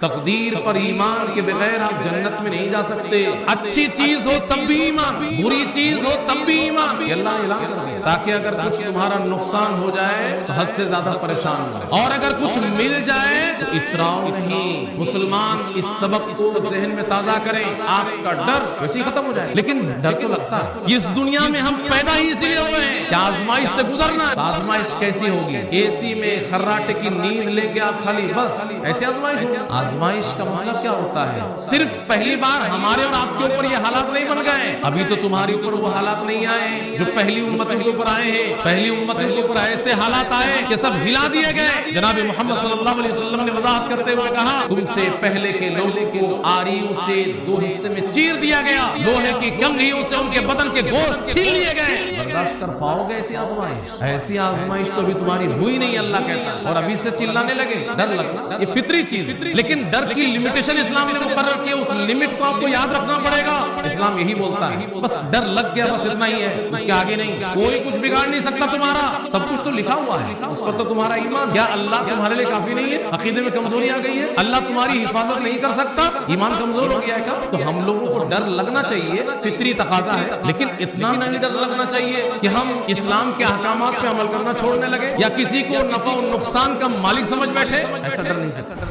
تقدیر پر ایمان کے بغیر آپ جنت میں نہیں جا سکتے. اچھی چیز ہو تب بھی ایمان، بری چیز ہو تب بھی ایمان. یہ اللہ نے اعلان کر دیا تاکہ اگر کچھ تمہارا نقصان ہو جائے تو حد سے زیادہ پریشان نہ ہو، اور اگر کچھ مل جائے تو اتراؤ نہیں. مسلمان اس سبق کو ذہن میں تازہ کریں. آپ کا ڈر ویسے ہی ختم ہو جائے، لیکن ڈر تو لگتا ہے. اس دنیا میں ہم پیدا ہی اسی لیے ہوئے ہیں کہ آزمائش سے گزرنا ہے. آزمائش کیسی ہوگی؟ اے سی میں خراٹے کی نیند لے کے آپ خالی بس ایسے آزمائش ہوگی. آزمائش کا مطلب کیا ہوتا ہے؟ صرف پہلی بار ہمارے اور آپ کے اوپر یہ حالات نہیں بن گئے. ابھی تو تمہاری اوپر وہ حالات نہیں آئے جو پہلی امتوں کے اوپر آئے ہیں. پہلی امتوں کے اوپر ایسے حالات آئے کہ سب ہلا دیے گئے. جناب محمد صلی اللہ علیہ وسلم نے وضاحت کرتے ہوئے کہا، تم سے پہلے کے لوگوں کو آریوں سے دو حصے میں چیر دیا گیا، لوہے کی کنگھیوں سے ان کے بدن کے گوشت چھین لیے گئے. برداشت کر پاؤ گے ایسی آزمائش؟ ایسی آزمائش تو ابھی تمہاری ہوئی نہیں، اللہ کہتا ہے. اور ابھی سے چلانے لگے. ڈر لگنا یہ فطری چیز ہے، لیکن ڈر کی لمیٹیشن اسلام نے مقرر کی. اس لمٹ کو آپ کو یاد رکھنا پڑے گا. اسلام یہی بولتا ہے بس ڈر لگ گیا بس اتنا ہی ہے، اس کے آگے نہیں. کوئی کچھ بگاڑ نہیں سکتا تمہارا، سب کچھ تو لکھا ہوا ہے، اس پر تو تمہارا ایمان. کیا اللہ تمہارے لیے کافی نہیں ہے؟ عقیدے میں کمزوری آ گئی ہے، اللہ تمہاری حفاظت نہیں کر سکتا، ایمان کمزور ہو گیا ہے کیا؟ تو ہم لوگوں کو ڈر لگنا چاہیے، فطری تقاضا ہے. لیکن اتنا نہیں ڈر لگنا چاہیے کہ ہم اسلام کے احکامات پہ عمل کرنا چھوڑنے لگے یا کسی کو نفع و نقصان کا مالک سمجھ بیٹھے. ایسا ڈر نہیں سکتا.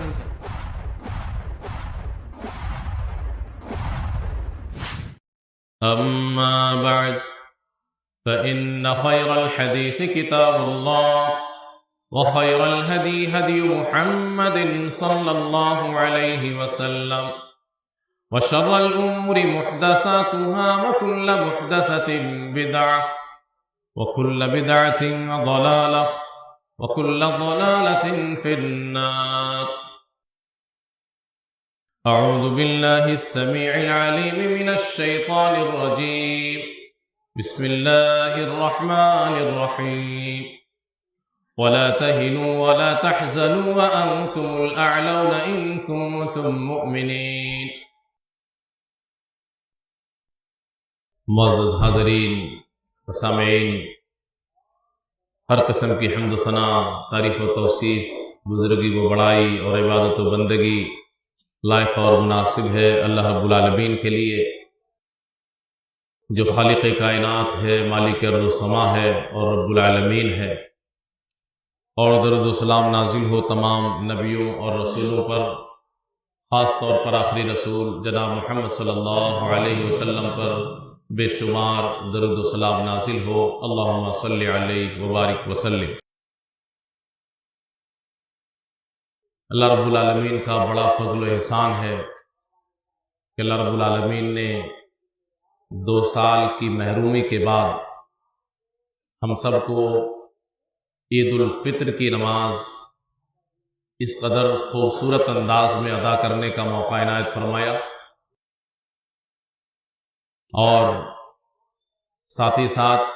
أما بعد فإن خير الحديث كتاب الله وخير الهدي هدي محمد صلى الله عليه وسلم وشر الأمور محدثاتها وكل محدثة بدعة وكل بدعة ضلالة وكل ضلالة في النار. أعوذ بالله السميع العليم من الشيطان الرجيم. بسم الله الرحمن الرحيم. ولا تهنوا ولا تحزنوا وأنتم الأعلون إن كنتم مؤمنين. معزز حاضرین و سامعین، ہر قسم کی حمد و ثنا، تعریف و توصیف، بزرگی و بڑائی اور عبادت و بندگی لائق اور مناسب ہے اللہ رب العالمین کے لیے، جو خالق کائنات ہے، مالک ارض و سما ہے اور رب العالمین ہے. اور درود و سلام نازل ہو تمام نبیوں اور رسولوں پر، خاص طور پر آخری رسول جناب محمد صلی اللہ علیہ وسلم پر بے شمار درود و سلام نازل ہو. اللہم صلی علیہ وبارک وسلم. اللہ رب العالمین کا بڑا فضل و احسان ہے کہ اللہ رب العالمین نے 2 سال کی محرومی کے بعد ہم سب کو عید الفطر کی نماز اس قدر خوبصورت انداز میں ادا کرنے کا موقع عنایت فرمایا، اور ساتھ ہی ساتھ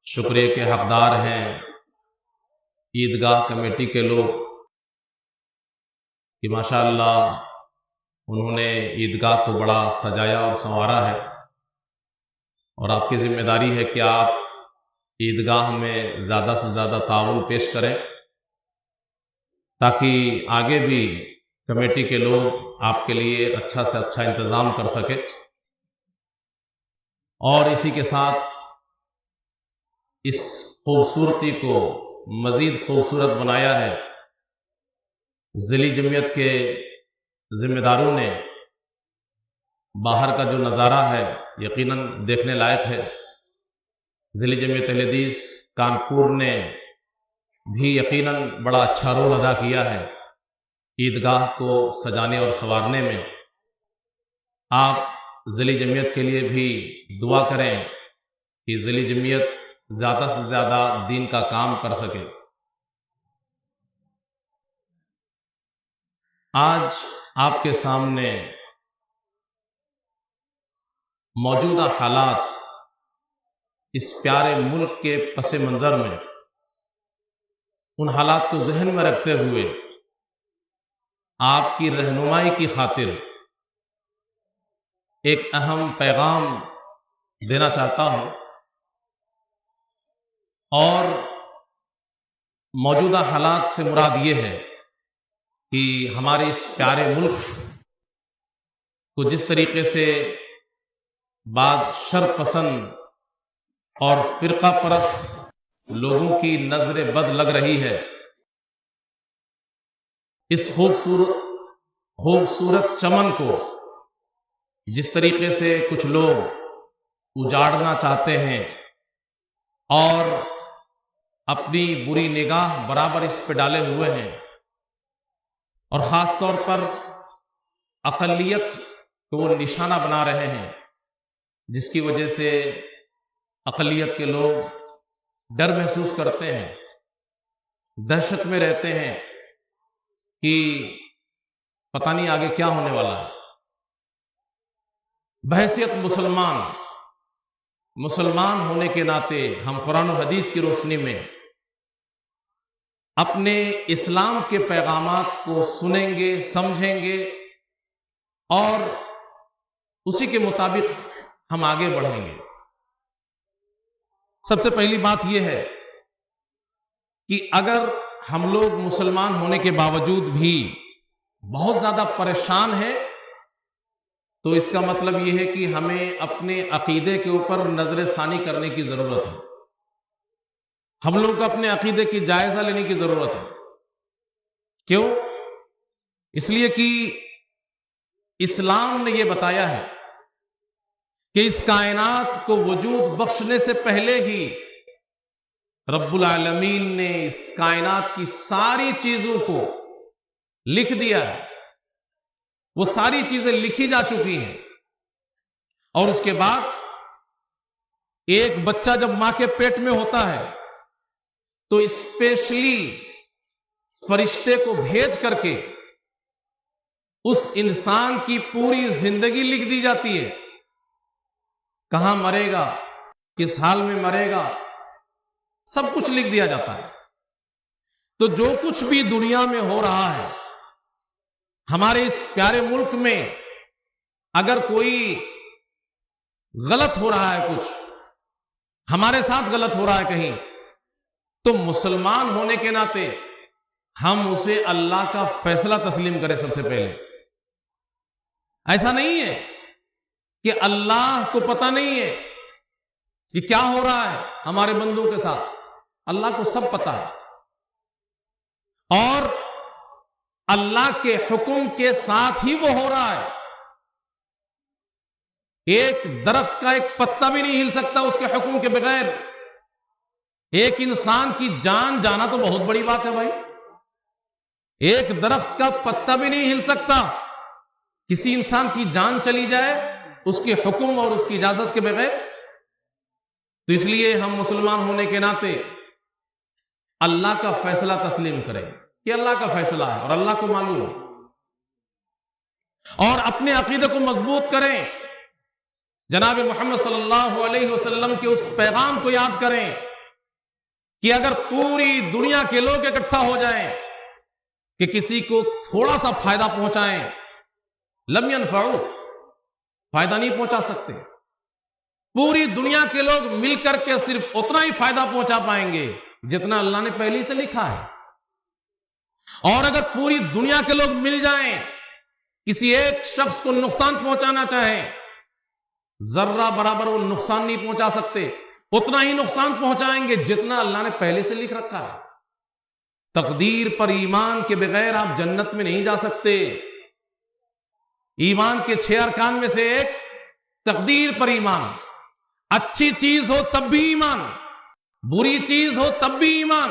شکریہ کے حقدار ہیں عیدگاہ کمیٹی کے لوگ کہ ماشاءاللہ انہوں نے عیدگاہ کو بڑا سجایا اور سنوارا ہے. اور آپ کی ذمہ داری ہے کہ آپ عیدگاہ میں زیادہ سے زیادہ تعاون پیش کریں تاکہ آگے بھی کمیٹی کے لوگ آپ کے لیے اچھا سے اچھا انتظام کر سکے. اور اسی کے ساتھ اس خوبصورتی کو مزید خوبصورت بنایا ہے. ذیلی جمعیت کے ذمہ داروں نے باہر کا جو نظارہ ہے یقیناً دیکھنے لائق ہے. ذیلی جمعیت اہل حدیث کانپور نے بھی یقیناً بڑا اچھا رول ادا کیا ہے عیدگاہ کو سجانے اور سنوارنے میں. آپ ذیلی جمعیت کے لیے بھی دعا کریں کہ ذیلی جمعیت زیادہ سے زیادہ دین کا کام کر سکے. آج آپ کے سامنے موجودہ حالات اس پیارے ملک کے پس منظر میں ان حالات کو ذہن میں رکھتے ہوئے آپ کی رہنمائی کی خاطر ایک اہم پیغام دینا چاہتا ہوں. اور موجودہ حالات سے مراد یہ ہے کہ ہمارے اس پیارے ملک کو جس طریقے سے بعض شر پسند اور فرقہ پرست لوگوں کی نظر بد لگ رہی ہے، اس خوبصورت چمن کو جس طریقے سے کچھ لوگ اجاڑنا چاہتے ہیں اور اپنی بری نگاہ برابر اس پہ ڈالے ہوئے ہیں، اور خاص طور پر اقلیت کو وہ نشانہ بنا رہے ہیں، جس کی وجہ سے اقلیت کے لوگ ڈر محسوس کرتے ہیں، دہشت میں رہتے ہیں کہ پتہ نہیں آگے کیا ہونے والا ہے۔ بحیثیت مسلمان ہونے کے ناطے ہم قرآن و حدیث کی روشنی میں اپنے اسلام کے پیغامات کو سنیں گے، سمجھیں گے اور اسی کے مطابق ہم آگے بڑھیں گے۔ سب سے پہلی بات یہ ہے کہ اگر ہم لوگ مسلمان ہونے کے باوجود بھی بہت زیادہ پریشان ہیں تو اس کا مطلب یہ ہے کہ ہمیں اپنے عقیدے کے اوپر نظر ثانی کرنے کی ضرورت ہے۔ ہم لوگوں کو اپنے عقیدے کی جائزہ لینے کی ضرورت ہے۔ کیوں؟ اس لیے کہ اسلام نے یہ بتایا ہے کہ اس کائنات کو وجود بخشنے سے پہلے ہی رب العالمین نے اس کائنات کی ساری چیزوں کو لکھ دیا ہے، وہ ساری چیزیں لکھی جا چکی ہیں، اور اس کے بعد ایک بچہ جب ماں کے پیٹ میں ہوتا ہے تو اسپیشلی فرشتے کو بھیج کر کے اس انسان کی پوری زندگی لکھ دی جاتی ہے، کہاں مرے گا، کس حال میں مرے گا، سب کچھ لکھ دیا جاتا ہے۔ تو جو کچھ بھی دنیا میں ہو رہا ہے، ہمارے اس پیارے ملک میں اگر کوئی غلط ہو رہا ہے، کچھ ہمارے ساتھ غلط ہو رہا ہے کہیں، تو مسلمان ہونے کے ناطے ہم اسے اللہ کا فیصلہ تسلیم کریں سب سے پہلے۔ ایسا نہیں ہے کہ اللہ کو پتہ نہیں ہے کہ کیا ہو رہا ہے ہمارے بندوں کے ساتھ، اللہ کو سب پتہ ہے، اور اللہ کے حکم کے ساتھ ہی وہ ہو رہا ہے۔ ایک درخت کا ایک پتا بھی نہیں ہل سکتا اس کے حکم کے بغیر۔ ایک انسان کی جان جانا تو بہت بڑی بات ہے بھائی، ایک درخت کا پتا بھی نہیں ہل سکتا، کسی انسان کی جان چلی جائے اس کے حکم اور اس کی اجازت کے بغیر۔ تو اس لیے ہم مسلمان ہونے کے ناطے اللہ کا فیصلہ تسلیم کریں کہ اللہ کا فیصلہ ہے اور اللہ کو معلوم ہے، اور اپنے عقیدے کو مضبوط کریں، جناب محمد صلی اللہ علیہ وسلم کے اس پیغام کو یاد کریں کہ اگر پوری دنیا کے لوگ اکٹھا ہو جائیں کہ کسی کو تھوڑا سا فائدہ پہنچائیں، لم ينفعوا، فائدہ نہیں پہنچا سکتے۔ پوری دنیا کے لوگ مل کر کے صرف اتنا ہی فائدہ پہنچا پائیں گے جتنا اللہ نے پہلے سے لکھا ہے، اور اگر پوری دنیا کے لوگ مل جائیں کسی ایک شخص کو نقصان پہنچانا چاہیں، ذرہ برابر وہ نقصان نہیں پہنچا سکتے، اتنا ہی نقصان پہنچائیں گے جتنا اللہ نے پہلے سے لکھ رکھا ہے۔ تقدیر پر ایمان کے بغیر آپ جنت میں نہیں جا سکتے۔ ایمان کے 6 ارکان میں سے ایک تقدیر پر ایمان، اچھی چیز ہو تب بھی ایمان، بری چیز ہو تب بھی ایمان۔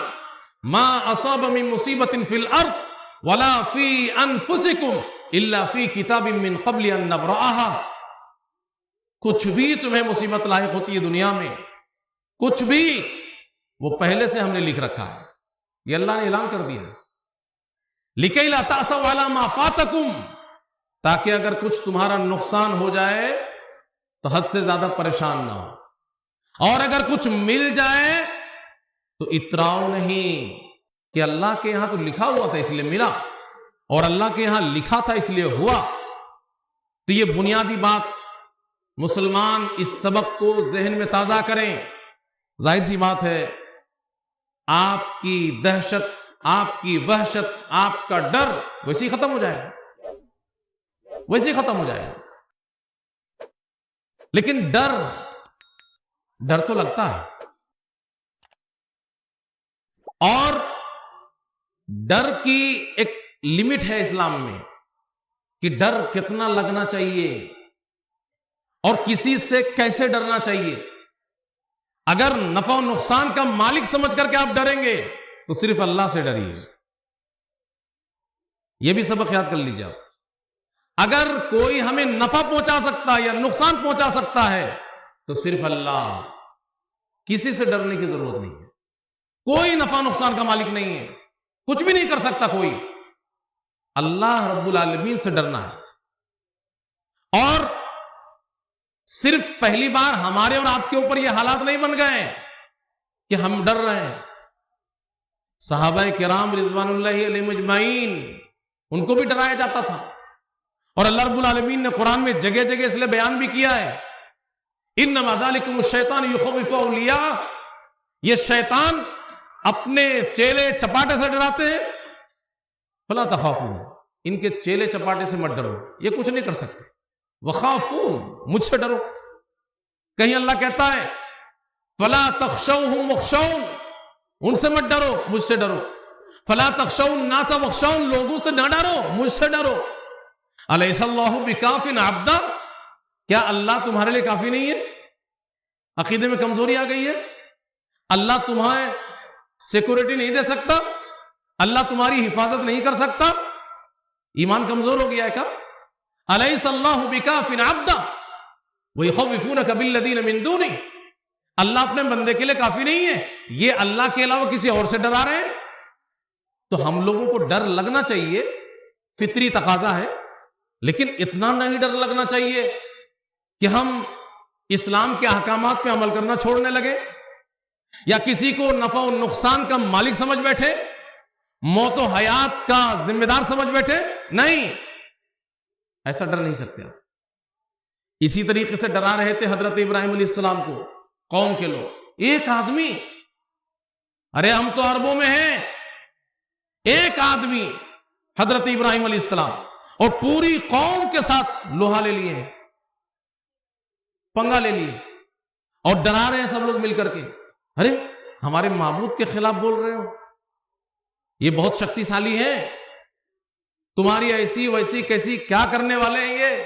ما اصاب من مصیبت فی الارض ولا فی انفسکم الا فی کتاب من قبل ان نبرأها۔ کچھ بھی تمہیں مصیبت لاحق ہوتی ہے دنیا میں، کچھ بھی، وہ پہلے سے ہم نے لکھ رکھا ہے، یہ اللہ نے اعلان کر دیا۔ لِكَيْ لَا تَأْسَوْا عَلَىٰ مَا فَاتَكُمْ، تاکہ اگر کچھ تمہارا نقصان ہو جائے تو حد سے زیادہ پریشان نہ ہو، اور اگر کچھ مل جائے تو اتراؤ نہیں کہ اللہ کے یہاں تو لکھا ہوا تھا اس لیے ملا، اور اللہ کے یہاں لکھا تھا اس لیے ہوا۔ تو یہ بنیادی بات مسلمان اس سبق کو ذہن میں تازہ کریں۔ ظاہر سی بات ہے آپ کی دہشت، آپ کی وحشت، آپ کا ڈر ویسے ہی ختم ہو جائے گا، ویسے ہی ختم ہو جائے گا۔ لیکن ڈر تو لگتا ہے، اور ڈر کی ایک لمٹ ہے اسلام میں کہ ڈر کتنا لگنا چاہیے اور کسی سے کیسے ڈرنا چاہیے۔ اگر نفع و نقصان کا مالک سمجھ کر کے آپ ڈریں گے تو صرف اللہ سے ڈریے، یہ بھی سبق یاد کر لیجیے آپ۔ اگر کوئی ہمیں نفع پہنچا سکتا ہے یا نقصان پہنچا سکتا ہے تو صرف اللہ، کسی سے ڈرنے کی ضرورت نہیں ہے۔ کوئی نفع نقصان کا مالک نہیں ہے، کچھ بھی نہیں کر سکتا کوئی، اللہ رب العالمین سے ڈرنا ہے۔ اور صرف پہلی بار ہمارے اور آپ کے اوپر یہ حالات نہیں بن گئے کہ ہم ڈر رہے ہیں، صحابہ کرام رضوان اللہ علیہم اجمعین ان کو بھی ڈرایا جاتا تھا، اور اللہ رب العالمین نے قرآن میں جگہ جگہ اس لیے بیان بھی کیا ہے، انما ذالکم الشیطان یخوف اولیاء، یہ شیطان اپنے چیلے چپاٹے سے ڈراتے ہیں، فلا تخافون، ان کے چیلے چپاٹے سے مت ڈرو، یہ کچھ نہیں کر سکتے، وخافون، مجھ سے ڈرو۔ کہیں اللہ کہتا ہے فلا تخشوہم واخشون، ان سے مت ڈرو، مجھ سے ڈرو۔ فلا تخشوا الناس واخشون، لوگوں سے نہ ڈرو، مجھ سے ڈرو۔ الیس اللہ بکاف عبدا، کیا اللہ تمہارے لیے کافی نہیں ہے؟ عقیدے میں کمزوری آ گئی ہے، اللہ تمہیں سیکورٹی نہیں دے سکتا، اللہ تمہاری حفاظت نہیں کر سکتا، ایمان کمزور ہو گیا ہے کیا؟ الیس اللہ بکاف عبدا ویخوفونک بالذین من دونہ، اللہ اپنے بندے کے لیے کافی نہیں ہے، یہ اللہ کے علاوہ کسی اور سے ڈرا رہے ہیں۔ تو ہم لوگوں کو ڈر لگنا چاہیے، فطری تقاضا ہے، لیکن اتنا نہیں ڈر لگنا چاہیے کہ ہم اسلام کے احکامات پہ عمل کرنا چھوڑنے لگے، یا کسی کو نفع و نقصان کا مالک سمجھ بیٹھے، موت و حیات کا ذمہ دار سمجھ بیٹھے۔ نہیں، ایسا ڈر نہیں سکتے آپ۔ اسی طریقے سے ڈرا رہے تھے حضرت ابراہیم علیہ السلام کو قوم کے لوگ، ایک آدمی، ارے ہم تو عربوں میں ہیں، ایک آدمی حضرت ابراہیم علیہ السلام اور پوری قوم کے ساتھ لوہا لے لیے ہیں، پنگا لے لیے، اور ڈرا رہے ہیں سب لوگ مل کر کے، ارے ہمارے معبود کے خلاف بول رہے ہو، یہ بہت شکتیشالی ہیں، تمہاری ایسی ویسی کیسی کیا کرنے والے ہیں، یہ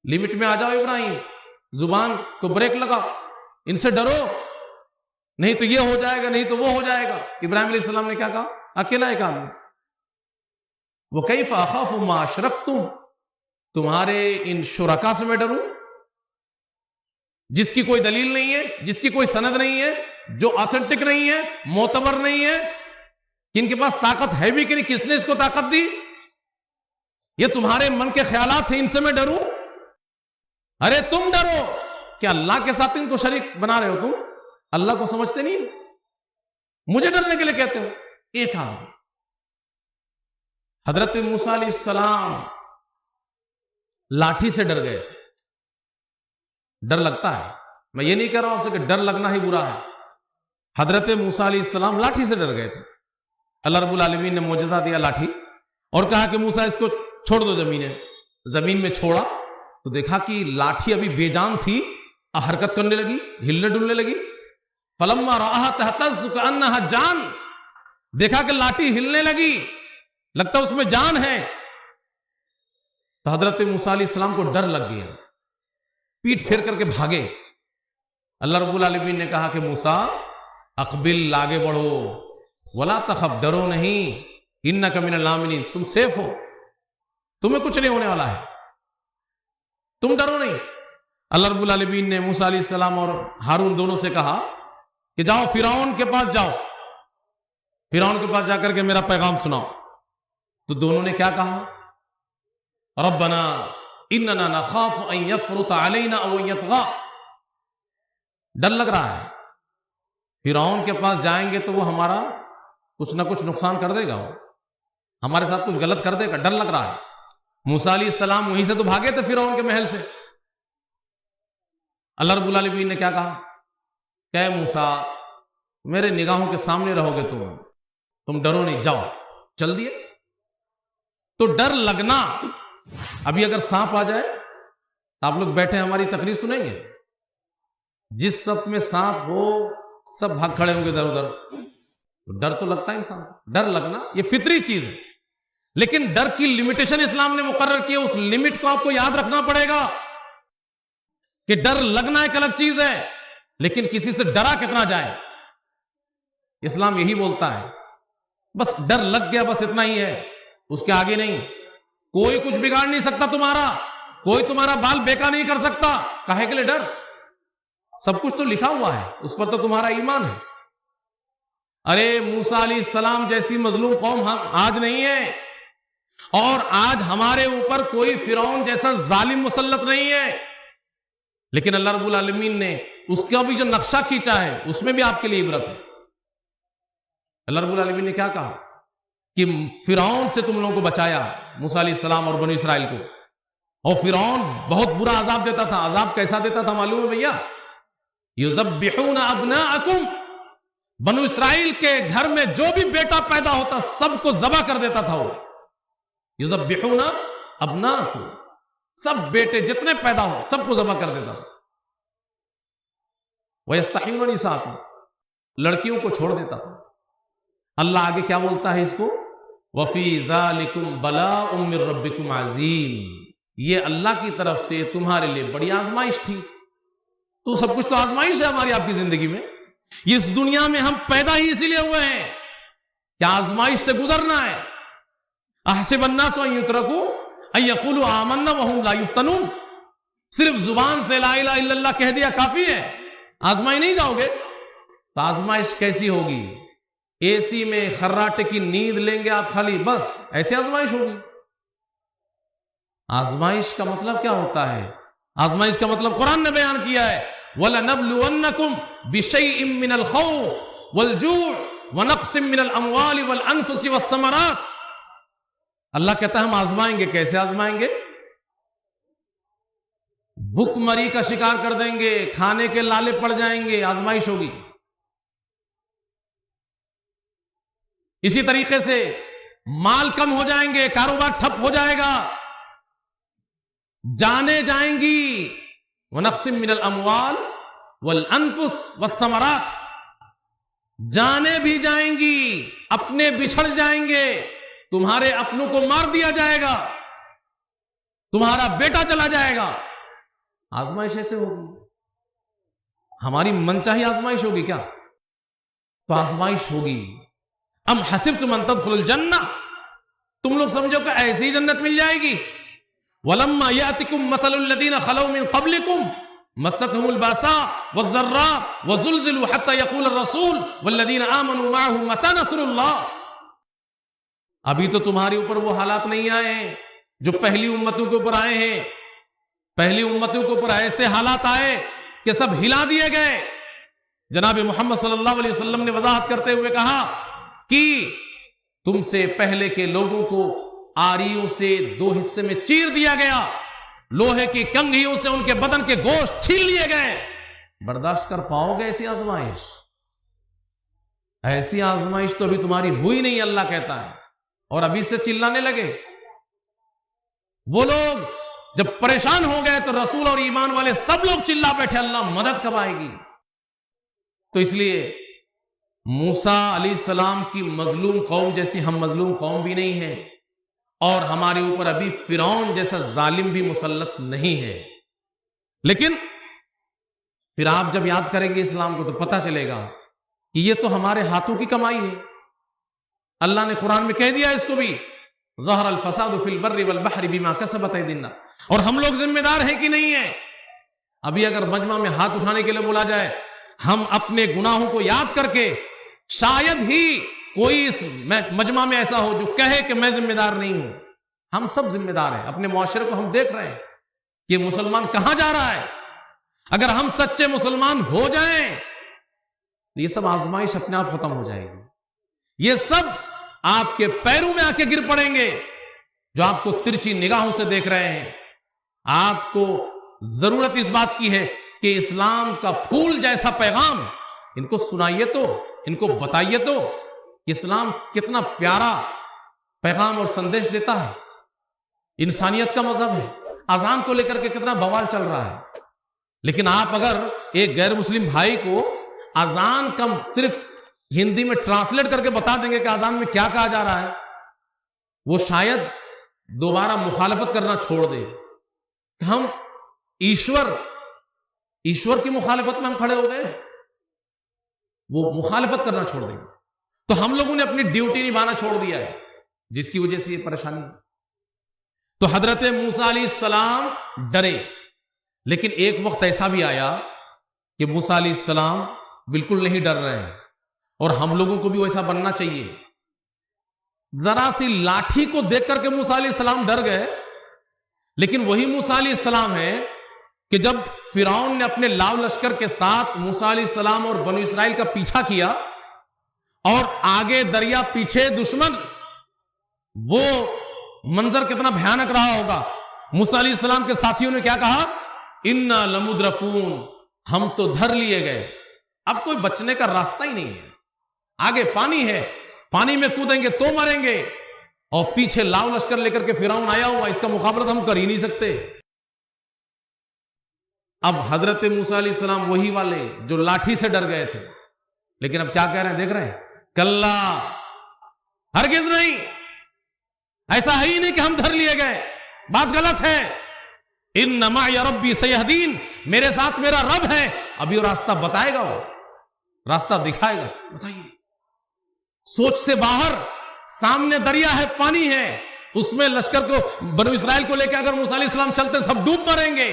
لمٹ میں آ جاؤ ابراہیم، زبان کو بریک لگا، ان سے ڈرو، نہیں تو یہ ہو جائے گا، نہیں تو وہ ہو جائے گا۔ ابراہیم علیہ السلام نے کیا کہا؟ اکیلا ایک آدمی، وَكَيْفَ أَخَافُ مَا أَشْرَكْتُمْ، تمہارے ان شرکا سے میں ڈروں جس کی کوئی دلیل نہیں ہے، جس کی کوئی سند نہیں ہے، جو آتھنٹک نہیں ہے، معتبر نہیں ہے، کن کے پاس طاقت ہے بھی کہ نہیں، کس نے اس کو طاقت دی، یہ تمہارے من کے خیالات ہیں، ان سے میں ڈروں؟ ارے تم ڈرو، کیا اللہ کے ساتھ ان کو شریک بنا رہے ہو؟ تم اللہ کو سمجھتے نہیں، مجھے ڈرنے کے لیے کہتے ہو؟ ایک آدمی۔ حضرت موسیٰ علیہ السلام لاٹھی سے ڈر گئے تھے۔ ڈر لگتا ہے، میں یہ نہیں کہہ رہا ہوں آپ سے کہ ڈر لگنا ہی برا ہے، حضرت موسیٰ علیہ السلام لاٹھی سے ڈر گئے تھے۔ اللہ رب العالمین نے معجزہ دیا لاٹھی، اور کہا کہ موسیٰ اس کو چھوڑ دو زمین میں چھوڑا تو دیکھا کہ لاٹھی ابھی بے جان تھی، حرکت کرنے لگی، ہلنے ڈلنے لگی۔ فلما رآها تہتز کأنها جان، دیکھا کہ لاٹھی ہلنے لگی، لگتا اس میں جان ہے، تو حضرت موسیٰ علیہ السلام کو ڈر لگ گیا، پیٹ پھیر کر کے بھاگے۔ اللہ رب العالمین نے کہا کہ موسیٰ اقبل، آگے بڑھو، ولا تخف، ڈرو نہیں، انک من الآمنین، تم سیف ہو، تمہیں کچھ نہیں ہونے والا ہے، تم ڈرو نہیں۔ اللہ رب العالمین نے موسیٰ علیہ السلام اور ہارون دونوں سے کہا کہ جاؤ فرعون کے پاس جاؤ، فرعون کے پاس جا کر کے میرا پیغام سناؤ۔ تو دونوں نے کیا کہا؟ ربنا اننا نخاف ان یفرط علینا او یطغى، ڈر لگ رہا ہے، فرعون کے پاس جائیں گے تو وہ ہمارا کچھ نہ کچھ نقصان کر دے گا، وہ ہمارے ساتھ کچھ غلط کر دے گا، ڈر لگ رہا ہے۔ موسیٰ علیہ السلام وہیں سے تو بھاگے تھے فرعون کے محل سے۔ اللہ رب العالمین نے کیا کہا کہ اے موسیٰ، میرے نگاہوں کے سامنے رہو گے تم تم ڈرو نہیں، جاؤ، چل دیے۔ تو ڈر لگنا، ابھی اگر سانپ آ جائے تو آپ لوگ بیٹھے ہماری تقریر سنیں گے، جس صف میں سانپ ہو سب بھاگ کھڑے ہوں گے ادھر ادھر، تو ڈر تو لگتا ہے انسان کو۔ ڈر لگنا یہ فطری چیز ہے، لیکن ڈر کی لمیٹیشن اسلام نے مقرر کی ہے، اس لمٹ کو آپ کو یاد رکھنا پڑے گا کہ ڈر لگنا ایک الگ چیز ہے، لیکن کسی سے ڈرا کتنا جائے۔ اسلام یہی بولتا ہے، بس ڈر لگ گیا، بس اتنا ہی ہے، اس کے آگے نہیں۔ کوئی کچھ بگاڑ نہیں سکتا تمہارا، کوئی تمہارا بال بیکا نہیں کر سکتا، کاہے کے لیے ڈر؟ سب کچھ تو لکھا ہوا ہے، اس پر تو تمہارا ایمان ہے۔ ارے موسیٰ علیہ السلام جیسی مظلوم قوم ہم آج نہیں ہے، اور آج ہمارے اوپر کوئی فرعون جیسا ظالم مسلط نہیں ہے، لیکن اللہ رب العالمین نے اس کا بھی جو نقشہ کھینچا ہے اس میں بھی آپ کے لیے عبرت ہے۔ اللہ رب العالمین نے کیا کہا کہ فرعون سے تم لوگوں کو بچایا، موسیٰ علیہ السلام اور بنی اسرائیل کو، اور فرعون بہت برا عذاب دیتا تھا۔ عذاب کیسا دیتا تھا معلوم ہے بھیا؟ یذبحون ابناءکم، بنو اسرائیل کے گھر میں جو بھی بیٹا پیدا ہوتا سب کو ذبح کر دیتا تھا وہ۔ یذبحون ابناءکم، سب بیٹے جتنے پیدا ہو سب کو ذبح کر دیتا تھا۔ وَيَسْتَحْيُونَ نِسَاءَکُمْ، لڑکیوں کو چھوڑ دیتا تھا۔ اللہ آگے کیا بولتا ہے اس کو؟ وَفِي ذَلِكُمْ بَلَاءٌ مِّن رَبِّكُمْ عَظِيمٌ، یہ اللہ کی طرف سے تمہارے لیے بڑی آزمائش تھی۔ تو سب کچھ تو آزمائش ہے ہماری آپ کی زندگی میں۔ اس دنیا میں ہم پیدا ہی اسی لیے ہوئے ہیں کہ آزمائش سے گزرنا ہے۔ احسب الناس ان یترکوا ان یقولوا آمنا وهم لا یفتنون، صرف زبان سے لا الہ الا اللہ کہہ دیا کافی ہے، آزمائے نہیں جاؤ گے۔ تو آزمائش کیسی ہوگی؟ اے سی میں خراٹے کی نیند لیں گے آپ خالی، بس ایسی آزمائش ہوگی۔ آزمائش کا مطلب کیا ہوتا ہے؟ آزمائش کا مطلب قرآن نے بیان کیا ہے، وَلَنَبْلُوَنَّكُمْ بِشَيْءٍ مِّنَ الْخَوْفِ وَالْجُوعِ وَنَقْصٍ مِّنَ الْأَمْوَالِ وَالْأَنفُسِ وَالثَّمَرَاتِ۔ اللہ کہتا ہے ہم آزمائیں گے۔ کیسے آزمائیں گے؟ بھوک مری کا شکار کر دیں گے، کھانے کے لالے پڑ جائیں گے، آزمائش ہوگی۔ اسی طریقے سے مال کم ہو جائیں گے، کاروبار ٹھپ ہو جائے گا، جانیں جائیں گی۔ وَنَقْصٍ مِّنَ الْأَمْوَالِ وَالْأَنفُسِ وَالثَّمَرَاتِ، جانیں بھی جائیں گی، اپنے بچھڑ جائیں گے، تمہارے اپنوں کو مار دیا جائے گا، تمہارا بیٹا چلا جائے گا۔ آزمائش ایسے ہوگی، ہماری منچاہی آزمائش ہوگی کیا؟ تو آزمائش ہوگی۔ ام حسبتم ان تدخلوا الجنہ، تم لوگ سمجھو کہ ایسی جنت مل جائے گی؟ وَلَمَّا يَأْتِكُمْ مَثَلُ الَّذِينَ خَلَوْا مِنْ قَبْلِكُمْ مَسَّتْهُمُ الْبَأْسَاءُ وَالضَّرَّاءُ وَزُلْزِلُوا حَتَّى يَقُولَ الرَّسُولُ وَالَّذِينَ آمَنُوا مَعَهُ مَتَىٰ نَصْرُ اللَّهِ۔ ابھی تو تمہارے اوپر وہ حالات نہیں آئے ہیں جو پہلی امتوں کے اوپر آئے ہیں۔ پہلی امتوں کے اوپر ایسے حالات آئے کہ سب ہلا دیے گئے۔ جناب محمد صلی اللہ علیہ وسلم نے وضاحت کرتے ہوئے کہا کہ تم سے پہلے کے لوگوں کو آریوں سے دو حصے میں چیر دیا گیا، لوہے کی کنگھیوں سے ان کے بدن کے گوشت چھین لیے گئے۔ برداشت کر پاؤ گے ایسی آزمائش؟ ایسی آزمائش تو ابھی تمہاری ہوئی نہیں، اللہ کہتا ہے، اور ابھی سے چلانے لگے۔ وہ لوگ جب پریشان ہو گئے تو رسول اور ایمان والے سب لوگ چلا بیٹھے، اللہ مدد کب آئے گی؟ تو اس لیے موسیٰ علیہ السلام کی مظلوم قوم جیسی ہم مظلوم قوم بھی نہیں ہیں، اور ہمارے اوپر ابھی فرعون جیسا ظالم بھی مسلط نہیں ہے۔ لیکن پھر آپ جب یاد کریں گے اسلام کو تو پتہ چلے گا کہ یہ تو ہمارے ہاتھوں کی کمائی ہے۔ اللہ نے قرآن میں کہہ دیا اس کو بھی، ظہر الفساد فی البر والبحر بما کسبت ایدی الناس۔ اور ہم لوگ ذمہ دار ہیں کہ نہیں ہیں؟ ابھی اگر مجمع میں ہاتھ اٹھانے کے لیے بولا جائے، ہم اپنے گناہوں کو یاد کر کے، شاید ہی کوئی اس مجمع میں ایسا ہو جو کہے کہ میں ذمہ دار نہیں ہوں۔ ہم سب ذمہ دار ہیں، اپنے معاشرے کو ہم دیکھ رہے ہیں کہ مسلمان کہاں جا رہا ہے۔ اگر ہم سچے مسلمان ہو جائیں تو یہ سب آزمائش اپنے آپ ختم ہو جائے گی۔ یہ سب آپ کے پیروں میں آ کے گر پڑیں گے جو آپ کو ترچھی نگاہوں سے دیکھ رہے ہیں۔ آپ کو ضرورت اس بات کی ہے کہ اسلام کا پھول جیسا پیغام ان کو سنائیے تو، ان کو بتائیے تو کہ اسلام کتنا پیارا پیغام اور سندیش دیتا ہے، انسانیت کا مذہب ہے. اذان کو لے کر کے کتنا بوال چل رہا ہے، لیکن آپ اگر ایک غیر مسلم بھائی کو اذان کا صرف ہندی میں ٹرانسلیٹ کر کے بتا دیں گے کہ اذان میں کیا کہا جا رہا ہے، وہ شاید دوبارہ مخالفت کرنا چھوڑ دے. ہم ایشور کی مخالفت میں ہم کھڑے ہو گئے، وہ مخالفت کرنا چھوڑ دیں گے. تو ہم لوگوں نے اپنی ڈیوٹی نبھانا چھوڑ دیا ہے، جس کی وجہ سے یہ پریشانی ہے. تو حضرت موسیٰ علیہ السلام ڈرے، لیکن ایک وقت ایسا بھی آیا کہ موسیٰ علیہ السلام بالکل نہیں ڈر رہے ہیں، اور ہم لوگوں کو بھی ویسا بننا چاہیے. ذرا سی لاٹھی کو دیکھ کر کے موسیٰ علیہ السلام ڈر گئے، لیکن وہی موسیٰ علیہ السلام ہے کہ جب فرعون نے اپنے لاؤ لشکر کے ساتھ موسیٰ علیہ السلام اور بنو اسرائیل کا پیچھا کیا، اور آگے دریا پیچھے دشمن، وہ منظر کتنا بھیانک رہا ہوگا. موسیٰ علیہ السلام کے ساتھیوں نے کیا کہا؟ اِنَّا لَمُدْرَكُونَ، ہم تو دھر لیے گئے، اب کوئی بچنے کا راستہ ہی نہیں ہے. آگے پانی ہے، پانی میں کودیں گے تو مریں گے، اور پیچھے لاؤ لشکر لے کر کے فرعون آیا ہوا، اس کا مقابلہ ہم کر ہی نہیں سکتے. اب حضرت موسیٰ علیہ السلام وہی والے جو لاٹھی سے ڈر گئے تھے، لیکن اب کیا کہہ رہے ہیں دیکھ رہے ہیں؟ کلا، ہرگز نہیں، ایسا ہے ہی نہیں کہ ہم دھر لیے گئے، بات غلط ہے. ان معی ربی سیہدین، میرے ساتھ میرا رب ہے، ابھی وہ راستہ بتائے گا، وہ راستہ دکھائے گا. بتائیے، سوچ سے باہر، سامنے دریا ہے، پانی ہے، اس میں لشکر کو، بنو اسرائیل کو لے کے اگر موسیٰ علیہ السلام چلتے سب ڈوب مریں گے،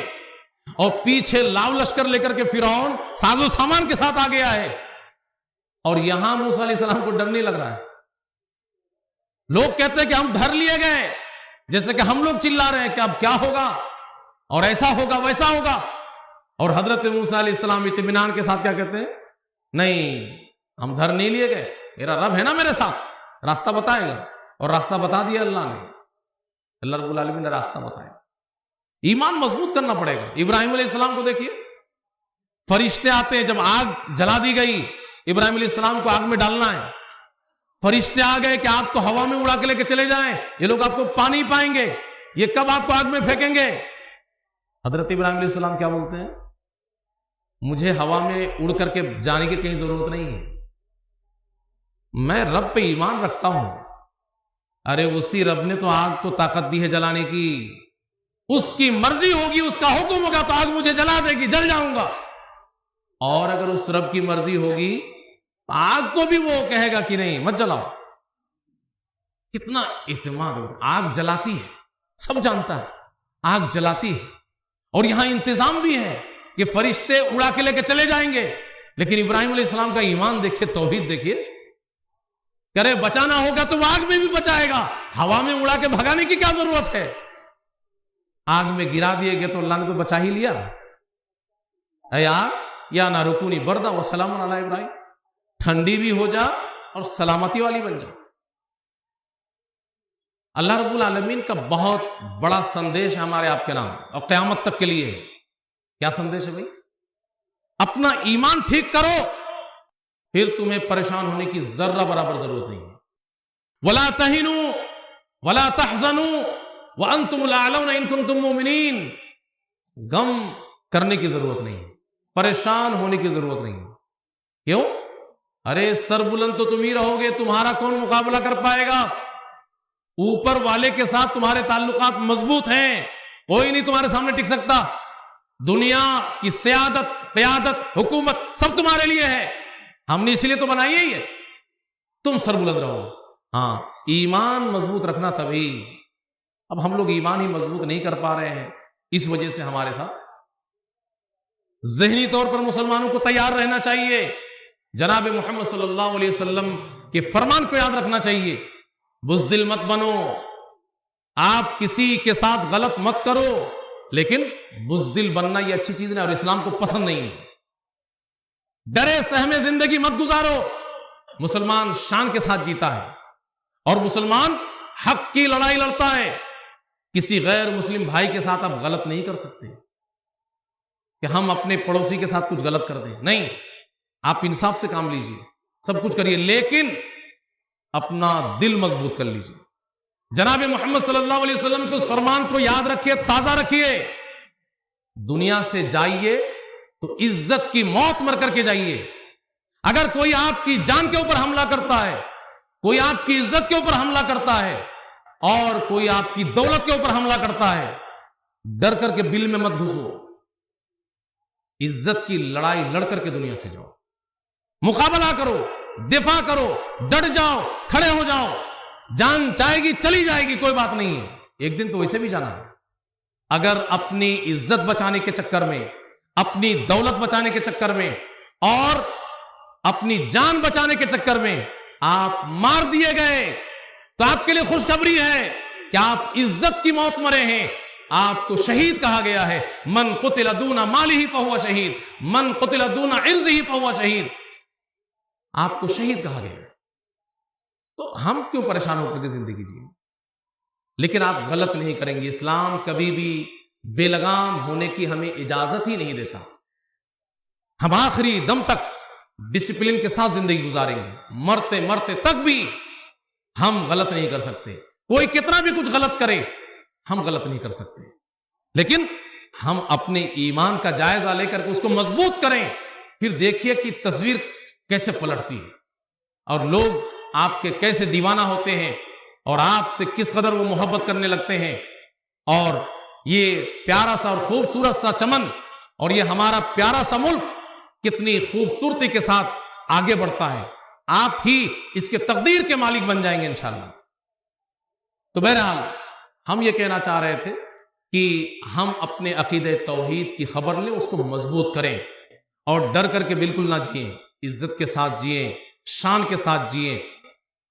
اور پیچھے لاؤ لشکر لے کر کے فرعون ساز و سامان کے ساتھ آ گیا ہے، اور یہاں موسیٰ علیہ السلام کو ڈر نہیں لگ رہا ہے. لوگ کہتے ہیں کہ ہم دھر لیے گئے، جیسے کہ ہم لوگ چلا رہے ہیں کہ اب کیا ہوگا، اور ایسا ہوگا ویسا ہوگا. اور حضرت موسیٰ علیہ السلام اطمینان کے ساتھ کیا کہتے ہیں؟ نہیں، ہم دھر نہیں لیے گئے، میرا رب ہے نا میرے ساتھ، راستہ بتائے گا. اور راستہ بتا دیا اللہ نے، اللہ رب العالمین نے راستہ بتایا. ایمان مضبوط کرنا پڑے گا. ابراہیم علیہ السلام کو دیکھیے، فرشتے آتے ہیں، جب آگ جلا دی گئی، ابراہیم علیہ السلام کو آگ میں ڈالنا ہے، فرشتے آ گئے کہ آپ کو ہوا میں اڑا کے لے کے چلے جائیں، یہ لوگ آپ کو پانی پائیں گے، یہ کب آپ کو آگ میں پھینکیں گے. حضرت ابراہیم علیہ السلام کیا بولتے ہیں؟ مجھے ہوا میں اڑ کر کے جانے کی کہیں ضرورت نہیں ہے، میں رب پہ ایمان رکھتا ہوں. ارے اسی رب نے تو آگ کو طاقت دی ہے جلانے کی، اس کی مرضی ہوگی، اس کا حکم ہوگا تو آگ مجھے جلا دے گی، جل جاؤں گا. اور اگر اس رب کی مرضی ہوگی تو آگ کو بھی وہ کہے گا کہ نہیں مت جلاؤ. کتنا اعتماد ہوتا ہے. آگ جلاتی ہے، سب جانتا ہے آگ جلاتی ہے، اور یہاں انتظام بھی ہے کہ فرشتے اڑا کے لے کے چلے جائیں گے. لیکن ابراہیم علیہ السلام کا ایمان دیکھیے، توحید دیکھیے، کرے بچانا ہوگا تو وہ آگ میں بھی بچائے گا، ہوا میں اڑا کے بھگانے کی کیا ضرورت ہے. آگ میں گرا دیے گئے تو اللہ نے تو بچا ہی لیا. اے آگ یا نہ رکونی بردا و سلام علی ابراہیم، ٹھنڈی بھی ہو جا اور سلامتی والی بن جا. اللہ رب العالمین کا بہت بڑا سندیش ہے ہمارے آپ کے نام اور قیامت تک کے لیے. کیا سندیش ہے بھائی؟ اپنا ایمان ٹھیک کرو، پھر تمہیں پریشان ہونے کی ذرہ برابر ضرورت نہیں. ولا تہنوا ولا تحزنوا وانتم الاعلون ان کنتم مؤمنین. غم کرنے کی ضرورت نہیں ہے، پریشان ہونے کی ضرورت نہیں ہے. کیوں؟ ارے سر بلند تو تم ہی رہو گے، تمہارا کون مقابلہ کر پائے گا؟ اوپر والے کے ساتھ تمہارے تعلقات مضبوط ہیں، کوئی نہیں تمہارے سامنے ٹک سکتا. دنیا کی سیادت، قیادت، حکومت سب تمہارے لیے ہے، ہم نے اسی لیے تو بنائی ہی ہے. تم سر بلند رہو. ہاں، ایمان مضبوط رکھنا تبھی. اب ہم لوگ ایمان ہی مضبوط نہیں کر پا رہے ہیں، اس وجہ سے ہمارے ساتھ ذہنی طور پر مسلمانوں کو تیار رہنا چاہیے. جناب محمد صلی اللہ علیہ وسلم کے فرمان کو یاد رکھنا چاہیے. بزدل مت بنو، آپ کسی کے ساتھ غلط مت کرو، لیکن بزدل بننا یہ اچھی چیز نہیں اور اسلام کو پسند نہیں ہے. ڈرے سہمے زندگی مت گزارو. مسلمان شان کے ساتھ جیتا ہے اور مسلمان حق کی لڑائی لڑتا ہے. کسی غیر مسلم بھائی کے ساتھ آپ غلط نہیں کر سکتے کہ ہم اپنے پڑوسی کے ساتھ کچھ غلط کر دیں. نہیں، آپ انصاف سے کام لیجئے، سب کچھ کریے، لیکن اپنا دل مضبوط کر لیجیے. جناب محمد صلی اللہ علیہ وسلم کے اس فرمان کو یاد رکھیے, تازہ رکھیے. دنیا سے جائیے تو عزت کی موت مر کر کے جائیے. اگر کوئی آپ کی جان کے اوپر حملہ کرتا ہے, کوئی آپ کی عزت کے اوپر حملہ کرتا ہے, اور کوئی آپ کی دولت کے اوپر حملہ کرتا ہے, ڈر کر کے بل میں مت گھسو. عزت کی لڑائی لڑ کر کے دنیا سے جاؤ, مقابلہ کرو, دفاع کرو, ڈٹ جاؤ, کھڑے ہو جاؤ. جان جائے گی چلی جائے گی, کوئی بات نہیں ہے, ایک دن تو ویسے بھی جانا ہے. اگر اپنی عزت بچانے کے چکر میں, اپنی دولت بچانے کے چکر میں, اور اپنی جان بچانے کے چکر میں آپ مار دیے گئے, تو آپ کے لیے خوشخبری ہے کہ آپ عزت کی موت مرے ہیں. آپ کو شہید کہا گیا ہے. من قتل دون مالہ فہو شہید, من قتل دون عرضہ فہو شہید. آپ کو شہید کہا گیا ہے. تو ہم کیوں پریشان ہو کر کے زندگی جیئیں؟ لیکن آپ غلط نہیں کریں گے. اسلام کبھی بھی بے لگام ہونے کی ہمیں اجازت ہی نہیں دیتا. ہم آخری دم تک ڈسپلن کے ساتھ زندگی گزاریں گے. مرتے مرتے تک بھی ہم غلط نہیں کر سکتے. کوئی کتنا بھی کچھ غلط کرے, ہم غلط نہیں کر سکتے. لیکن ہم اپنے ایمان کا جائزہ لے کر کے اس کو مضبوط کریں. پھر دیکھیے کہ تصویر کیسے پلٹتی ہے, اور لوگ آپ کے کیسے دیوانہ ہوتے ہیں, اور آپ سے کس قدر وہ محبت کرنے لگتے ہیں. اور یہ پیارا سا اور خوبصورت سا چمن, اور یہ ہمارا پیارا سا ملک کتنی خوبصورتی کے ساتھ آگے بڑھتا ہے. آپ ہی اس کے تقدیر کے مالک بن جائیں گے انشاءاللہ. تو بہرحال ہم یہ کہنا چاہ رہے تھے کہ ہم اپنے عقیدہ توحید کی خبر لیں, اس کو مضبوط کریں, اور ڈر کر کے بالکل نہ جئیں. عزت کے ساتھ جئیں, شان کے ساتھ جئیں,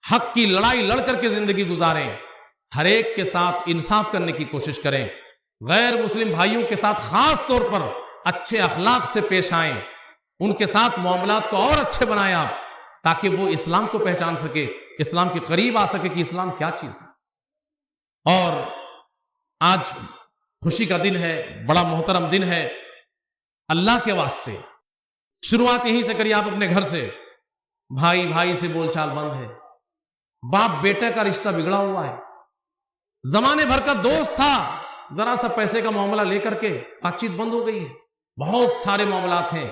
حق کی لڑائی لڑ کر کے زندگی گزاریں. ہر ایک کے ساتھ انصاف کرنے کی کوشش کریں. غیر مسلم بھائیوں کے ساتھ خاص طور پر اچھے اخلاق سے پیش آئیں. ان کے ساتھ معاملات کو اور اچھے بنائیں آپ, تاکہ وہ اسلام کو پہچان سکے, اسلام کے قریب آ سکے کہ اسلام کیا چیز ہے. اور آج خوشی کا دن ہے, بڑا محترم دن ہے. اللہ کے واسطے شروعات یہیں سے کریے آپ اپنے گھر سے. بھائی بھائی سے بول چال بند ہے, باپ بیٹے کا رشتہ بگڑا ہوا ہے. زمانے بھر کا دوست تھا, ذرا سا پیسے کا معاملہ لے کر کے بات چیت بند ہو گئی ہے. بہت سارے معاملات ہیں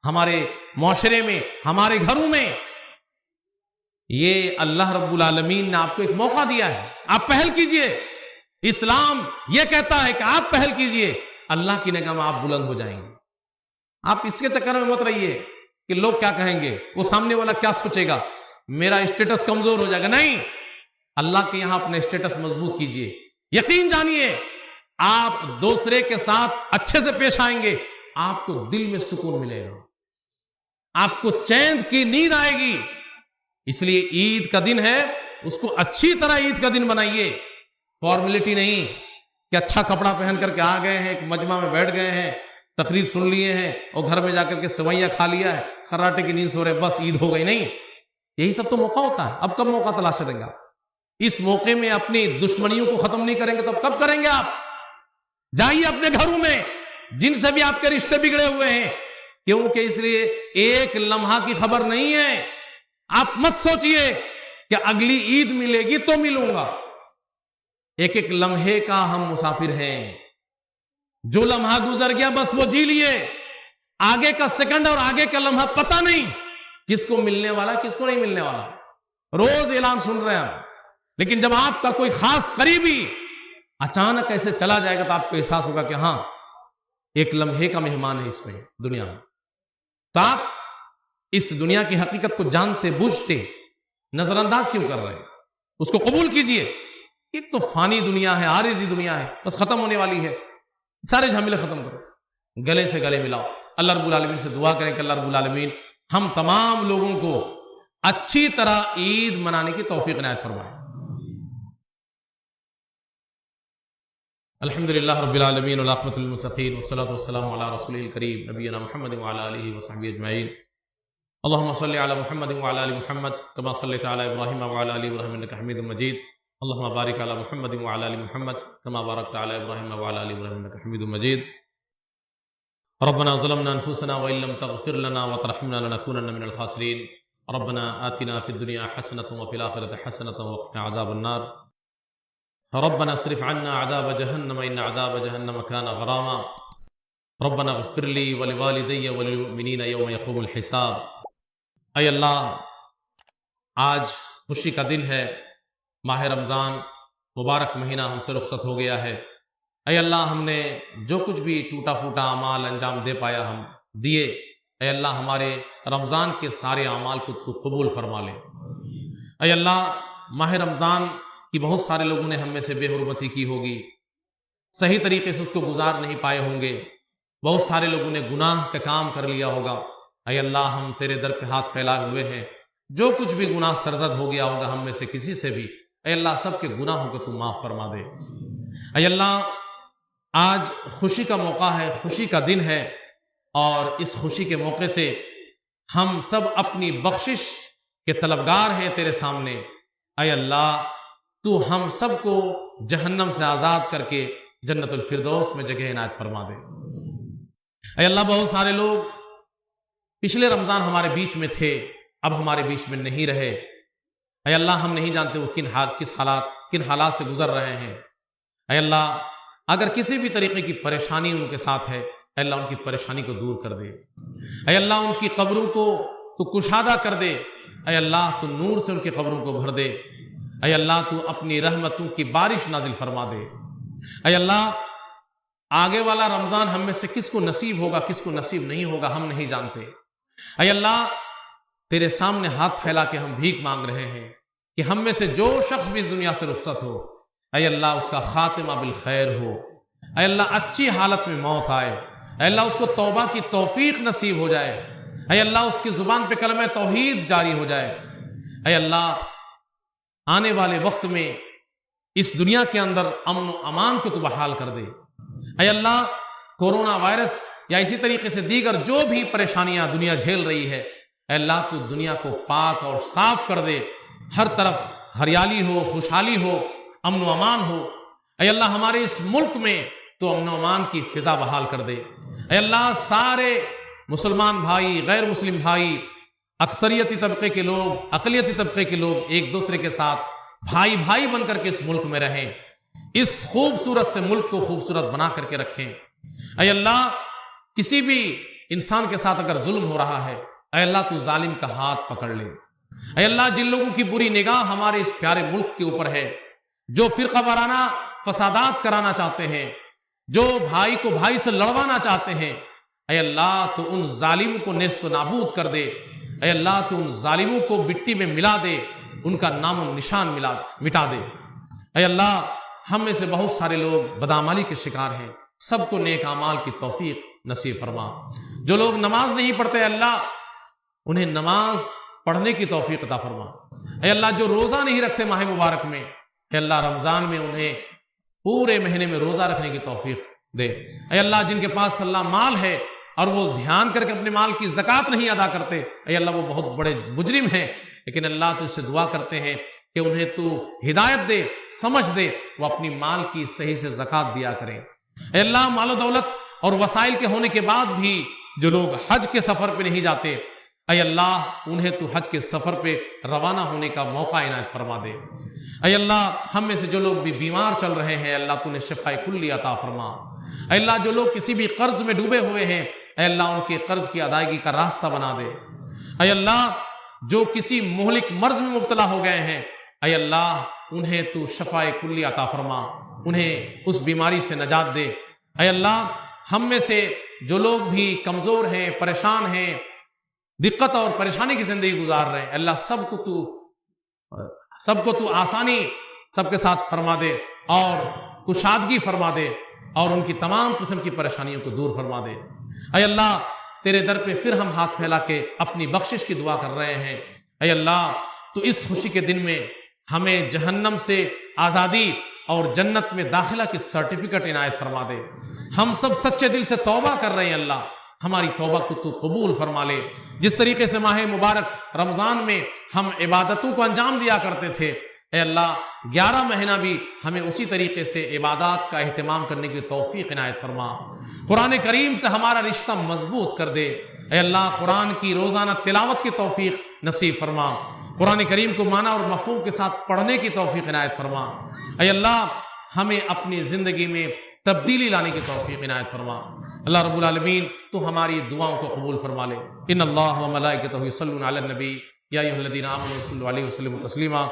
ہمارے معاشرے میں, ہمارے گھروں میں. یہ اللہ رب العالمین نے آپ کو ایک موقع دیا ہے, آپ پہل کیجئے. اسلام یہ کہتا ہے کہ آپ پہل کیجئے, اللہ کی نگاہ میں آپ بلند ہو جائیں گے. آپ اس کے چکر میں مت رہیے کہ لوگ کیا کہیں گے, وہ سامنے والا کیا سوچے گا, میرا اسٹیٹس کمزور ہو جائے گا. نہیں, اللہ کے یہاں اپنے اسٹیٹس مضبوط کیجئے. یقین جانیے آپ دوسرے کے ساتھ اچھے سے پیش آئیں گے, آپ کو دل میں سکون ملے گا, آپ کو چین کی نیند آئے گی. اس لیے عید کا دن ہے, اس کو اچھی طرح عید کا دن بنائیے. فارمیلٹی نہیں کہ اچھا کپڑا پہن کر کے آ گئے ہیں, ایک مجمع میں بیٹھ گئے ہیں, تقریر سن لیے ہیں, اور گھر میں جا کر کے سوئیاں کھا لیا ہے, خراٹے کی نیند سو رہے, بس عید ہو گئی. نہیں, یہی سب تو موقع ہوتا ہے. اب کب موقع تلاش کریں گے آپ؟ اس موقع میں اپنی دشمنیوں کو ختم نہیں کریں گے تو اب کب کریں گے آپ؟ جائیے اپنے گھروں میں جن سے بھی آپ کے رشتے بگڑے ہوئے ہیں, کیونکہ اس لیے ایک لمحہ کی خبر نہیں ہے. آپ مت سوچئے کہ اگلی عید ملے گی تو ملوں گا. ایک ایک لمحے کا ہم مسافر ہیں. جو لمحہ گزر گیا بس وہ جی لیے. آگے کا سیکنڈ اور آگے کا لمحہ پتہ نہیں کس کو ملنے والا, کس کو نہیں ملنے والا. روز اعلان سن رہے ہیں ہم, لیکن جب آپ کا کوئی خاص قریبی اچانک ایسے چلا جائے گا تو آپ کو احساس ہوگا کہ ہاں ایک لمحے کا مہمان ہے اس میں دنیا میں. تو آپ اس دنیا کی حقیقت کو جانتے بوجھتے نظر انداز کیوں کر رہے ہیں؟ اس کو قبول کیجئے. ایک تو فانی دنیا ہے, عارضی دنیا ہے, بس ختم ہونے والی ہے. سارے جھمیلے ختم کرو, گلے سے گلے ملاؤ. اللہ رب العالمین سے دعا کریں کہ اللہ رب العالمین ہم تمام لوگوں کو اچھی طرح عید منانے کی توفیق عنایت فرمائے. الحمدللہ رب العالمین والعاقبۃ للمتقین والصلاۃ والسلام علی رسولہ الکریم نبینا محمد وعلی آلہ وصحبہ اجمعین. اللهم صل على محمد وعلى ال محمد كما صليت على ابراهيم وعلى ال ابراهيم انك حميد مجيد. اللهم بارك على محمد وعلى ال محمد كما باركت على ابراهيم وعلى ال ابراهيم انك حميد مجيد. ربنا ظلمنا انفسنا وان لم تغفر لنا وترحمنا لنكونن من الخاسرين. ربنا آتنا في الدنيا حسنة وفي الآخرة حسنة وقنا عذاب النار ربنا اصرف عنا عذاب جهنم إن عذاب جهنم كان غراما ربنا اغفر لي ولوالدي وللمؤمنين يوم يقوم الحساب. اے اللہ، آج خوشی کا دن ہے، ماہ رمضان مبارک مہینہ ہم سے رخصت ہو گیا ہے. اے اللہ، ہم نے جو کچھ بھی ٹوٹا پھوٹا اعمال انجام دے پایا ہم دیے. اے اللہ، ہمارے رمضان کے سارے اعمال کو تو قبول فرما لے. اے اللہ، ماہ رمضان کی بہت سارے لوگوں نے ہم میں سے بے حرمتی کی ہوگی، صحیح طریقے سے اس کو گزار نہیں پائے ہوں گے، بہت سارے لوگوں نے گناہ کا کام کر لیا ہوگا. اے اللہ، ہم تیرے در پہ ہاتھ پھیلائے ہوئے ہیں، جو کچھ بھی گناہ سرزد ہو گیا ہوگا ہم میں سے کسی سے بھی، اے اللہ سب کے گناہوں کو تو معاف فرما دے. اے اللہ، آج خوشی کا موقع ہے، خوشی کا دن ہے، اور اس خوشی کے موقع سے ہم سب اپنی بخشش کے طلبگار ہیں تیرے سامنے. اے اللہ، تو ہم سب کو جہنم سے آزاد کر کے جنت الفردوس میں جگہ عنایت فرما دے. اے اللہ، بہت سارے لوگ پچھلے رمضان ہمارے بیچ میں تھے، اب ہمارے بیچ میں نہیں رہے. اے اللہ، ہم نہیں جانتے وہ کن حالات سے گزر رہے ہیں. اے اللہ، اگر کسی بھی طریقے کی پریشانی ان کے ساتھ ہے، اے اللہ ان کی پریشانی کو دور کر دے. اے اللہ، ان کی قبروں کو تو کشادہ کر دے. اے اللہ، تو نور سے ان کی قبروں کو بھر دے. اے اللہ، تو اپنی رحمتوں کی بارش نازل فرما دے. اے اللہ، آگے والا رمضان ہم میں سے کس کو نصیب ہوگا، کس کو نصیب نہیں ہوگا، ہم نہیں جانتے. اے اللہ، تیرے سامنے ہاتھ پھیلا کے ہم بھیک مانگ رہے ہیں کہ ہم میں سے جو شخص بھی اس دنیا سے رخصت ہو، اے اللہ اس کا خاتمہ بالخیر ہو. اے اللہ، اچھی حالت میں موت آئے. اے اللہ، اس کو توبہ کی توفیق نصیب ہو جائے. اے اللہ، اس کی زبان پہ کلمہ توحید جاری ہو جائے. اے اللہ، آنے والے وقت میں اس دنیا کے اندر امن و امان کو تو بحال کر دے. اے اللہ، کورونا وائرس یا اسی طریقے سے دیگر جو بھی پریشانیاں دنیا جھیل رہی ہے، اے اللہ تو دنیا کو پاک اور صاف کر دے. ہر طرف ہریالی ہو، خوشحالی ہو، امن و امان ہو. اے اللہ، ہمارے اس ملک میں تو امن و امان کی فضا بحال کر دے. اے اللہ، سارے مسلمان بھائی، غیر مسلم بھائی، اکثریتی طبقے کے لوگ، اقلیتی طبقے کے لوگ ایک دوسرے کے ساتھ بھائی بھائی بن کر کے اس ملک میں رہیں، اس خوبصورت سے ملک کو خوبصورت بنا کر کے رکھیں. اے اللہ، کسی بھی انسان کے ساتھ اگر ظلم ہو رہا ہے، اے اللہ تو ظالم کا ہاتھ پکڑ لے. اے اللہ، جن لوگوں کی بری نگاہ ہمارے اس پیارے ملک کے اوپر ہے، جو فرقہ وارانہ فسادات کرانا چاہتے ہیں، جو بھائی کو بھائی سے لڑوانا چاہتے ہیں، اے اللہ تو ان ظالموں کو نیست و نابود کر دے. اے اللہ تو ان ظالموں کو مٹی میں ملا دے، ان کا نام و نشان مٹا دے. اے اللہ، ہم میں سے بہت سارے لوگ بدعمالی کے شکار ہیں، سب کو نیک اعمال کی توفیق نصیب فرما. جو لوگ نماز نہیں پڑھتے، اللہ انہیں نماز پڑھنے کی توفیق عطا فرما. اے اللہ، جو روزہ نہیں رکھتے ماہ مبارک میں، اے اللہ رمضان میں انہیں پورے مہینے میں روزہ رکھنے کی توفیق دے. اے اللہ، جن کے پاس اللہ مال ہے اور وہ دھیان کر کے اپنے مال کی زکوٰۃ نہیں ادا کرتے، اے اللہ وہ بہت بڑے مجرم ہیں. لیکن اللہ تو اس سے دعا کرتے ہیں کہ انہیں تو ہدایت دے، سمجھ دے، وہ اپنی مال کی صحیح سے زکوٰۃ دیا کریں. اے اللہ، مال و دولت اور وسائل کے ہونے کے بعد بھی جو لوگ حج کے سفر پہ نہیں جاتے، اے اللہ انہیں تو حج کے سفر پہ روانہ ہونے کا موقع عنایت فرما دے. اے اللہ، ہم میں سے جو لوگ بھی بیمار چل رہے ہیں، اللہ تو انہیں شفائے کلی عطا فرما. اے اللہ، جو لوگ کسی بھی قرض میں ڈوبے ہوئے ہیں، اے اللہ ان کے قرض کی ادائیگی کا راستہ بنا دے. اے اللہ، جو کسی مہلک مرض میں مبتلا ہو گئے ہیں، اے اللہ انہیں تو شفائے کلی عطا فرما، انہیں اس بیماری سے نجات دے. اے اللہ، ہم میں سے جو لوگ بھی کمزور ہیں، پریشان ہیں، دقت اور پریشانی کی زندگی گزار رہے ہیں، اللہ سب کو تو آسانی سب کے ساتھ فرما دے اور کشادگی فرما دے اور ان کی تمام قسم کی پریشانیوں کو دور فرما دے. اے اللہ، تیرے در پہ پھر ہم ہاتھ پھیلا کے اپنی بخشش کی دعا کر رہے ہیں. اے اللہ، تو اس خوشی کے دن میں ہمیں جہنم سے آزادی اور جنت میں داخلہ کی سرٹیفکیٹ عنایت فرما دے. ہم سب سچے دل سے توبہ کر رہے ہیں، اللہ ہماری توبہ کو تو قبول فرما لے. جس طریقے سے ماہ مبارک رمضان میں ہم عبادتوں کو انجام دیا کرتے تھے، اے اللہ 11 مہینہ بھی ہمیں اسی طریقے سے عبادات کا اہتمام کرنے کی توفیق عنایت فرما. قرآن کریم سے ہمارا رشتہ مضبوط کر دے. اے اللہ، قرآن کی روزانہ تلاوت کی توفیق نصیب فرما، قرآن کریم کو معنی اور مفہوم کے ساتھ پڑھنے کی توفیق عنایت فرما۔ اے اللہ ہمیں اپنی زندگی میں تبدیلی لانے کی توفیق عنایت فرما۔ اللہ رب العالمین تو ہماری دعاؤں کو قبول فرما لے۔ ان اللہ و ملائکتہ یصلون علی النبی یا ایھا الذین آمنوا صلوا علیہ وسلموا تسلیما۔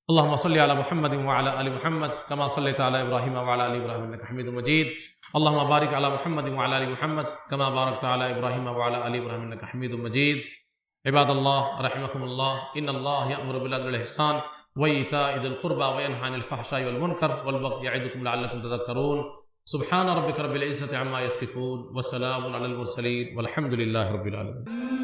اللهم صل على محمد وعلى آل محمد كما صليت على إبراهيم وعلى آل إبراهيم إنك حميد مجيد. اللهم بارك على محمد وعلى آل محمد كما باركت على إبراهيم وعلى آل إبراهيم إنك حميد مجيد. عباد الله رحمكم الله، إن الله يأمر بالعدل والإحسان وإيتاء ذي القربى وينهى عن الفحشاء والمنكر والبغي يعظكم لعلكم تذكرون. سبحان ربك رب العزة عما يصفون وسلام على المرسلين والحمد لله رب العالمين.